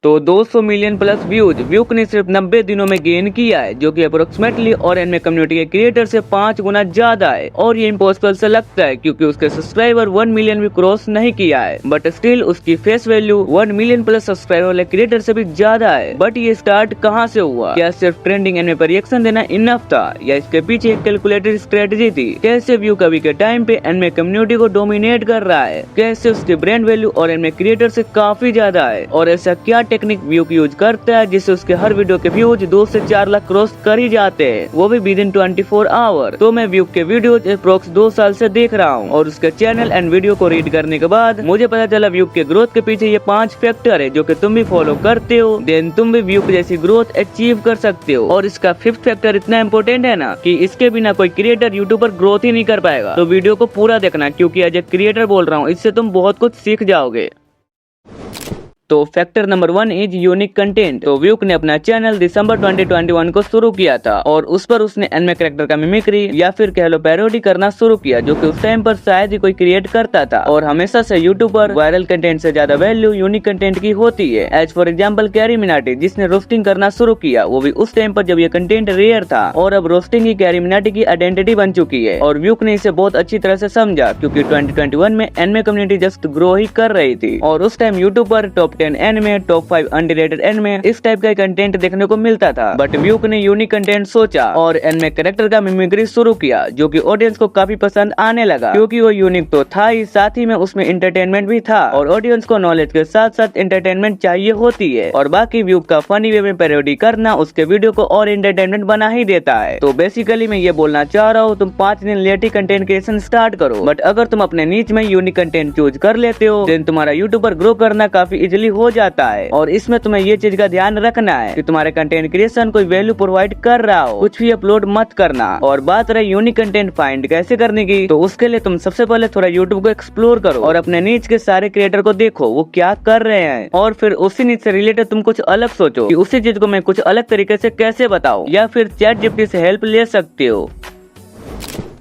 तो 200 million plus views व्यूक ने सिर्फ 90 दिनों में गेन किया है, जो कि अप्रोक्सीमेटली और एनिमे कम्युनिटी के क्रिएटर से 5 गुना ज्यादा है। और ये इम्पॉसिबल से लगता है क्योंकि उसके सब्सक्राइबर 1 मिलियन भी क्रॉस नहीं किया है, बट स्टिल उसकी face value 1 million plus subscriber वाले क्रिएटर से भी ज्यादा है। बट ये स्टार्ट कहाँ से हुआ? क्या सिर्फ ट्रेंडिंग एनिमे पर रिएक्शन देना इनफ था या इसके पीछे एक कैलकुलेटेड स्ट्रेटेजी थी? कैसे व्यूक अभी के टाइम पे एनिमे कम्युनिटी को डोमिनेट कर रहा है? कैसे उसके ब्रांड वैल्यू और एनिमे क्रिएटर से काफी ज्यादा है? और ऐसा क्या टेक्निक व्यूक यूज करता है जिससे उसके हर वीडियो के व्यूज 2 से 4 लाख क्रॉस कर ही जाते हैं, वो भी विद इन 24 आवर। तो मैं व्यूक के वीडियोज अप्रोक्स 2 साल से देख रहा हूँ और उसके चैनल एंड वीडियो को रीड करने के बाद मुझे पता चला व्यूक के ग्रोथ के पीछे ये 5 फैक्टर है जो कि तुम भी फॉलो करते हो, देन तुम भी व्यूक जैसी ग्रोथ अचीव कर सकते हो। और इसका 5th फैक्टर इतना इम्पोर्टेंट है ना कि इसके बिना कोई क्रिएटर यूट्यूबर ग्रोथ ही नहीं कर पाएगा। तो वीडियो को पूरा देखना क्योंकि एज ए क्रिएटर बोल रहा हूँ, इससे तुम बहुत कुछ सीख जाओगे। तो factor number 1 is unique content. तो व्यूक ने अपना चैनल दिसंबर 2021 को शुरू किया था और उस पर उसने एनिमे कैरेक्टर का मिमिक्री या फिर कह लो पैरोडी करना शुरू किया, जो कि उस टाइम पर शायद ही कोई क्रिएट करता था। और हमेशा से यूट्यूब पर वायरल कंटेंट से ज्यादा वैल्यू यूनिक कंटेंट की होती है। As for example Carry Minati, जिसने रोस्टिंग करना शुरू किया, वो भी उस टाइम पर जब ये कंटेंट रेयर था। और अब रोस्टिंग ही कैरी मिनाटी की आइडेंटिटी बन चुकी है और व्यूक ने इसे बहुत अच्छी तरह से समझा क्योंकि 2021 में एनिमे कम्युनिटी जस्ट ग्रो ही कर रही थी और उस टाइम यूट्यूब पर top 10 anime, top 5 underrated anime, इस टाइप का कंटेंट देखने को मिलता था। बट व्यूक ने यूनिक कंटेंट सोचा और एनिमे कैरेक्टर का मिमिक्री शुरू किया, जो कि ऑडियंस को काफी पसंद आने लगा क्योंकि वो यूनिक तो था ही, साथ ही में उसमें एंटरटेनमेंट भी था। और ऑडियंस को नॉलेज के साथ साथ एंटरटेनमेंट चाहिए होती है और बाकी व्यूक का फनी वे में पैरोडी करना उसके वीडियो को और एंटरटेनमेंट बना ही देता है। तो बेसिकली मैं ये बोलना चाह रहा हूँ, तुम 5 दिन लेट ही कंटेंट क्रिएशन स्टार्ट करो, बट अगर तुम अपने नीच में यूनिक कंटेंट चूज कर लेते हो देन तुम्हारा यूट्यूब पर ग्रो करना काफी इजिली हो जाता है। और इसमें तुम्हें ये चीज का ध्यान रखना है कि तुम्हारे कंटेंट क्रिएशन कोई वैल्यू प्रोवाइड कर रहा हो, कुछ भी अपलोड मत करना। और बात रही यूनिक कंटेंट फाइंड कैसे करने की, तो उसके लिए तुम सबसे पहले थोड़ा यूट्यूब को एक्सप्लोर करो और अपने नीच के सारे क्रिएटर को देखो वो क्या कर रहे हैं और फिर उसी नीच से रिलेटेड तुम कुछ अलग सोचो कि उसी चीज को मैं कुछ अलग तरीके से कैसे बताऊं, या फिर चैट जीपीटी से हेल्प ले सकते हो।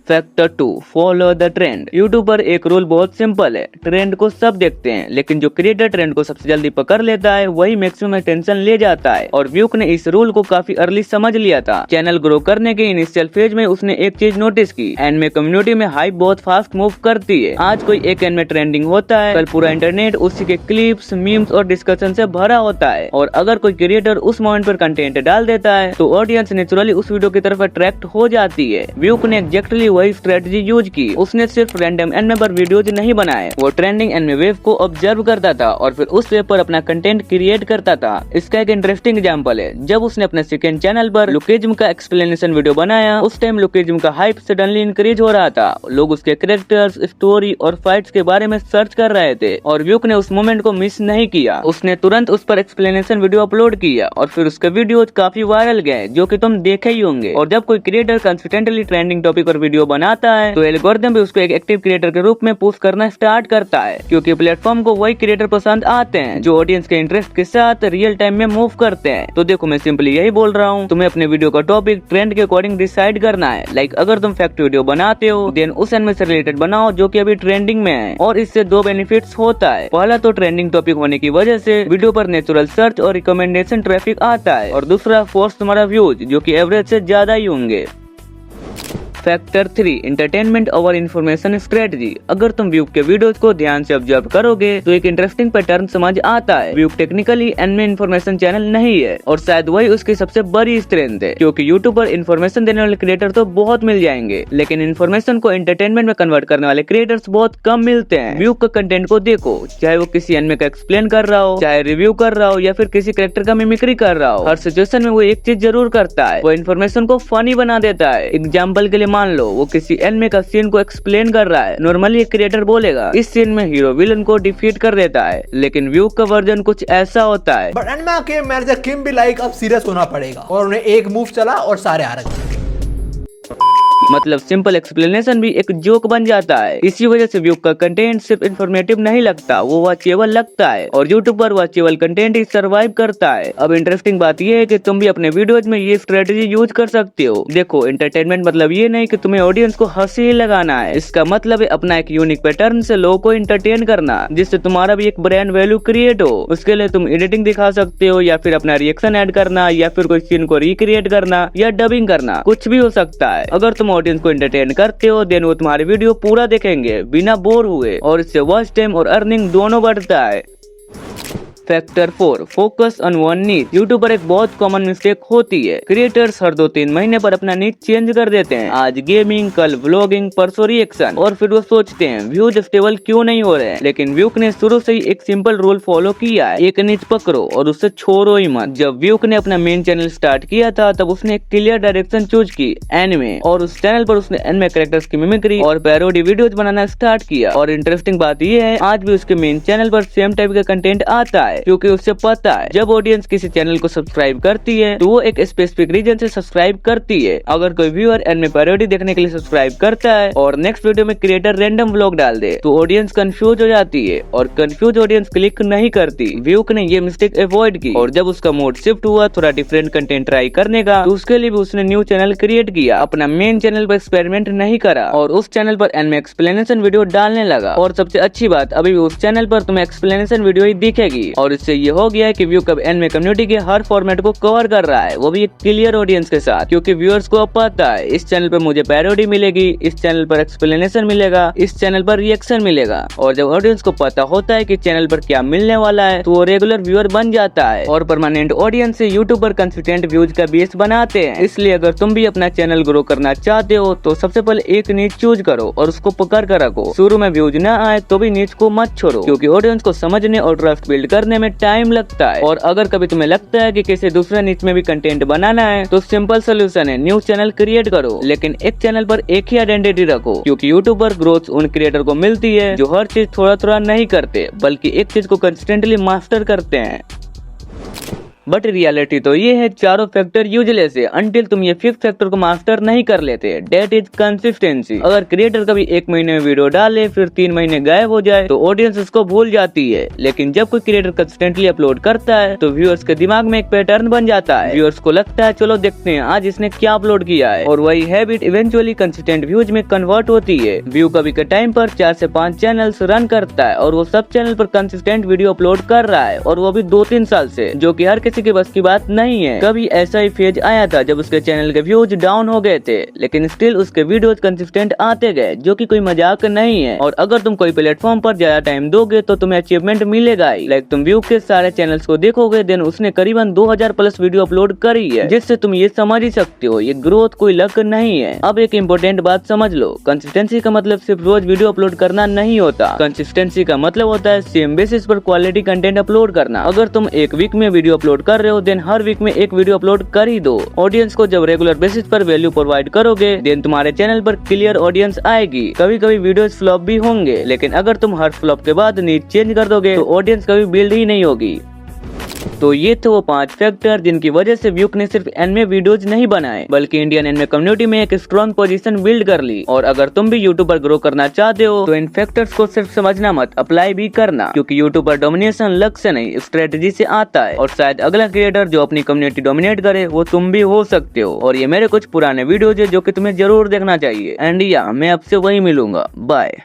Factor 2, follow the trend. YouTube पर एक रूल बहुत सिंपल है, ट्रेंड को सब देखते हैं लेकिन जो क्रिएटर ट्रेंड को सबसे जल्दी पकड़ लेता है वही मैक्सिमम अटेंशन ले जाता है। और व्यूक ने इस रूल को काफी अर्ली समझ लिया था। चैनल ग्रो करने के इनिशियल फेज में उसने एक चीज नोटिस की, एनिमे कम्युनिटी में हाइप बहुत फास्ट मूव करती है। आज कोई एक एनिमे ट्रेंडिंग होता है, कल पूरा इंटरनेट उसी के क्लिप्स, मीम्स और डिस्कशन से भरा होता है। और अगर कोई क्रिएटर उस मोमेंट पर कंटेंट डाल देता है तो ऑडियंस नेचुरली उस वीडियो की तरफ अट्रैक्ट हो जाती है। व्यूक ने एग्जैक्टली वही स्ट्रेटजी यूज की। उसने सिर्फ रैंडम एनिमे पर वीडियोज नहीं बनाए, वो ट्रेंडिंग एनिमे वेव को ऑब्जर्व करता था और फिर उस वेव पर अपना कंटेंट क्रिएट करता था। इसका एक इंटरेस्टिंग एग्जांपल है, जब उसने अपने सेकंड चैनल पर लुकिज्म का एक्सप्लेनेशन वीडियो बनाया, उस टाइम लुकिज्म का हाइप सडनली इंक्रीज हो रहा था। लोग उसके कैरेक्टर्स, स्टोरी और फाइट्स के बारे में सर्च कर रहे थे और व्यूक ने उस मोमेंट को मिस नहीं किया। उसने तुरंत उस पर एक्सप्लेनेशन वीडियो अपलोड किया और फिर उसके वीडियो काफी वायरल गए, जो कि तुम देखे ही होंगे। और जब कोई क्रिएटर कंसिस्टेंटली है टॉपिक पर वीडियो बनाता है तो एल्गोरिथम भी उसको एक एक्टिव क्रिएटर के रूप में पुश करना स्टार्ट करता है क्योंकि प्लेटफॉर्म को वही क्रिएटर पसंद आते हैं जो ऑडियंस के इंटरेस्ट के साथ रियल टाइम में मूव करते हैं। तो देखो मैं सिंपली यही बोल रहा हूँ, तुम्हें अपने वीडियो का टॉपिक ट्रेंड के अकॉर्डिंग डिसाइड करना है। लाइक अगर तुम फैक्ट वीडियो बनाते हो देन उस एनिमे से रिलेटेड बनाओ जो कि अभी ट्रेंडिंग में है। और इससे 2 बेनिफिट्स होता है, पहला तो ट्रेंडिंग टॉपिक होने की वजह से वीडियो पर नेचुरल सर्च और रिकमेंडेशन ट्रैफिक आता है और दूसरा फोर्स तुम्हारा व्यूज जो कि एवरेज से ज्यादा ही होंगे। Factor 3, entertainment over information strategy. अगर तुम व्यूक के वीडियोस को ध्यान से ऑब्जर्व करोगे तो एक इंटरेस्टिंग पैटर्न समझ आता है। व्यूक टेक्निकली एनिमे इन्फॉर्मेशन चैनल नहीं है और शायद वही उसकी सबसे बड़ी स्ट्रेंथ है क्योंकि यूट्यूब पर इन्फॉर्मेशन देने वाले क्रिएटर तो बहुत मिल जाएंगे लेकिन इन्फॉर्मेशन को एंटरटेनमेंट में कन्वर्ट करने वाले क्रिएटर्स बहुत कम मिलते हैं। व्यूक का कंटेंट को देखो, चाहे वो किसी एनिमे का एक्सप्लेन कर रहा हो, चाहे रिव्यू कर रहा हो या फिर किसी कैरेक्टर का मिमिक्री कर रहा हो, हर सिचुएशन में वो एक चीज जरूर करता है, वो इन्फॉर्मेशन को फनी बना देता है। एग्जाम्पल के लिए मान लो वो किसी एनिमे का सीन को एक्सप्लेन कर रहा है, नॉर्मली एक क्रिएटर बोलेगा इस सीन में हीरो विलन को डिफीट कर देता है, लेकिन व्यूक का वर्जन कुछ ऐसा होता है। बट एनिमे के मैनेजर किम भी लाइक अब सीरियस होना पड़ेगा और उन्हें एक मूव चला और सारे आ रहे। मतलब सिंपल एक्सप्लेनेशन भी एक जोक बन जाता है। इसी वजह से व्यूक का कंटेंट सिर्फ इन्फॉर्मेटिव नहीं लगता, वो वॉचेबल लगता है और यूट्यूब पर वॉचेबल कंटेंट ही सर्वाइव करता है। अब इंटरेस्टिंग बात यह है कि तुम भी अपने वीडियोज में ये स्ट्रेटेजी यूज कर सकते हो। देखो, एंटरटेनमेंट मतलब ये नहीं कि तुम्हें ऑडियंस को हंसी ही लगाना है, इसका मतलब है अपना एक यूनिक पैटर्न से लोगों को एंटरटेन करना, जिससे तुम्हारा भी एक ब्रांड वैल्यू क्रिएट हो। उसके लिए तुम एडिटिंग दिखा सकते हो, या फिर अपना रिएक्शन ऐड करना, या फिर कोई सीन को रिक्रिएट करना, या डबिंग करना, कुछ भी हो सकता है। अगर तुम ऑडियंस को एंटरटेन करते हो देन वो तुम्हारे वीडियो पूरा देखेंगे बिना बोर हुए, और इससे वॉच टाइम और अर्निंग दोनों बढ़ता है। फैक्टर 4, फोकस ऑन वन नीच। यूट्यूब पर एक बहुत कॉमन मिस्टेक होती है, क्रिएटर्स हर 2-3 महीने पर अपना नीच चेंज कर देते हैं। आज गेमिंग, कल व्लॉगिंग, परसों रिएक्शन, और फिर वो सोचते हैं व्यूज स्टेबल क्यों नहीं हो रहे हैं। लेकिन व्यूक ने शुरू से ही एक सिंपल रूल फॉलो किया है, एक नीच पकड़ो और उससे छोड़ो ही मत। जब व्यूक ने अपना मेन चैनल स्टार्ट किया था तब उसने एक क्लियर डायरेक्शन चूज की, एनिमे, और उस चैनल पर उसने एनिमे कैरेक्टर्स की मिमिक्री और पैरोडी वीडियोज बनाना स्टार्ट किया। और इंटरेस्टिंग बात यह है, आज भी उसके मेन चैनल पर सेम टाइप का कंटेंट आता है, क्योंकि उससे पता है जब ऑडियंस किसी चैनल को सब्सक्राइब करती है तो वो एक स्पेसिफिक रीजन से सब्सक्राइब करती है। अगर कोई व्यूअर एनिमे पैरोडी देखने के लिए सब्सक्राइब करता है और नेक्स्ट वीडियो में क्रिएटर रैंडम व्लॉग डाल दे तो ऑडियंस कंफ्यूज हो जाती है, और कंफ्यूज ऑडियंस क्लिक नहीं करती। व्यूक ने ये मिस्टेक अवॉइड की, और जब उसका मूड शिफ्ट हुआ थोड़ा डिफरेंट कंटेंट ट्राई करने का, तो उसके लिए भी उसने न्यू चैनल क्रिएट किया, अपना मेन चैनल पर एक्सपेरिमेंट नहीं करा, और उस चैनल पर एनिमे एक्सप्लेनेशन वीडियो डालने लगा। और सबसे अच्छी बात, अभी भी उस चैनल पर तुम्हें एक्सप्लेनेशन वीडियो ही दिखेगी, और इससे ये हो गया है कि व्यू कब एनिमे कम्युनिटी के हर फॉर्मेट को कवर कर रहा है, वो भी एक क्लियर ऑडियंस के साथ, क्योंकि व्यूअर्स को अब पता है इस चैनल पर मुझे पैरोडी मिलेगी, इस चैनल पर एक्सप्लेनेशन मिलेगा, इस चैनल पर रिएक्शन मिलेगा। और जब ऑडियंस को पता होता है कि चैनल पर क्या मिलने वाला है तो वो रेगुलर व्यूअर बन जाता है, और परमानेंट ऑडियंस से यूट्यूब पर कंसिस्टेंट व्यूज का बेस बनाते हैं। इसलिए अगर तुम भी अपना चैनल ग्रो करना चाहते हो तो सबसे पहले एक नीच चूज करो और उसको पकड़ कर रखो। शुरू में व्यूज ना आए तो भी नीच को मत छोड़ो, क्योंकि ऑडियंस को समझने और ट्रस्ट बिल्ड करने में टाइम लगता है। और अगर कभी तुम्हें लगता है कि किसी दूसरे नीच में भी कंटेंट बनाना है तो सिंपल सोल्यूशन है, न्यू चैनल क्रिएट करो, लेकिन एक चैनल पर एक ही आइडेंटिटी रखो, क्योंकि यूट्यूब पर ग्रोथ उन क्रिएटर को मिलती है जो हर चीज थोड़ा थोड़ा नहीं करते बल्कि एक चीज को कंसिस्टेंटली मास्टर करते हैं। बट रियलिटी तो ये है, चारों फैक्टर यूजलेस है अंटिल तुम ये फिफ्थ फैक्टर को मास्टर नहीं कर लेते, डेट इज कंसिस्टेंसी। अगर क्रिएटर कभी 1 महीने में वीडियो डाले फिर 3 महीने गायब हो जाए तो ऑडियंस उसको भूल जाती है, लेकिन जब कोई क्रिएटर कंसिस्टेंटली अपलोड करता है तो व्यूअर्स के दिमाग में एक पैटर्न बन जाता है। व्यूअर्स को लगता है चलो देखते हैं आज इसने क्या अपलोड किया है, और वही हैबिट इवेंचुअली कंसिस्टेंट व्यूज में कन्वर्ट होती है। व्यू कभी के टाइम पर 4 से 5 चैनल्स रन करता है और वो सब चैनल पर कंसिस्टेंट वीडियो अपलोड कर रहा है, और वो भी 2-3 साल से, जो कि हर किसी के बस की बात नहीं है। कभी ऐसा ही फेज आया था जब उसके चैनल के व्यूज डाउन हो गए थे, लेकिन स्टिल उसके वीडियोज कंसिस्टेंट आते गए, जो कि कोई मजाक नहीं है। और अगर तुम कोई प्लेटफॉर्म पर ज्यादा टाइम दोगे तो तुम्हें अचीवमेंट मिलेगा ही। लाइक तुम व्यू के सारे चैनल्स को देखोगे देन उसने करीबन 2000 प्लस वीडियो अपलोड करी है, जिससे तुम ये समझ ही सकते हो ये ग्रोथ कोई लक नहीं है। अब एक इम्पोर्टेंट बात समझ लो, कंसिस्टेंसी का मतलब सिर्फ रोज वीडियो अपलोड करना नहीं होता। कंसिस्टेंसी का मतलब होता है सेम बेसिस पर क्वालिटी कंटेंट अपलोड करना। अगर तुम एक वीक में वीडियो अपलोड कर रहे हो देन हर वीक में एक वीडियो अपलोड कर ही दो। ऑडियंस को जब रेगुलर बेसिस पर वैल्यू प्रोवाइड करोगे देन तुम्हारे चैनल पर क्लियर ऑडियंस आएगी। कभी कभी वीडियोस फ्लॉप भी होंगे, लेकिन अगर तुम हर फ्लॉप के बाद नीच चेंज कर दोगे तो ऑडियंस कभी बिल्ड ही नहीं होगी। तो ये थे वो 5 फैक्टर जिनकी वजह से व्यूक ने सिर्फ एनिमे वीडियोज नहीं बनाए बल्कि इंडियन एनिमे कम्युनिटी में एक स्ट्रॉन्ग पोजीशन बिल्ड कर ली। और अगर तुम भी यूट्यूब पर ग्रो करना चाहते हो तो इन फैक्टर्स को सिर्फ समझना मत, अप्लाई भी करना, क्योंकि यूट्यूब पर डोमिनेशन लक से नहीं स्ट्रेटेजी से आता है। और शायद अगला क्रिएटर जो अपनी कम्युनिटी डोमिनेट करे वो तुम भी हो सकते हो। और ये मेरे कुछ पुराने वीडियोज है जो कि तुम्हें जरूर देखना चाहिए। एंड या मैं आपसे वही मिलूंगा, बाय।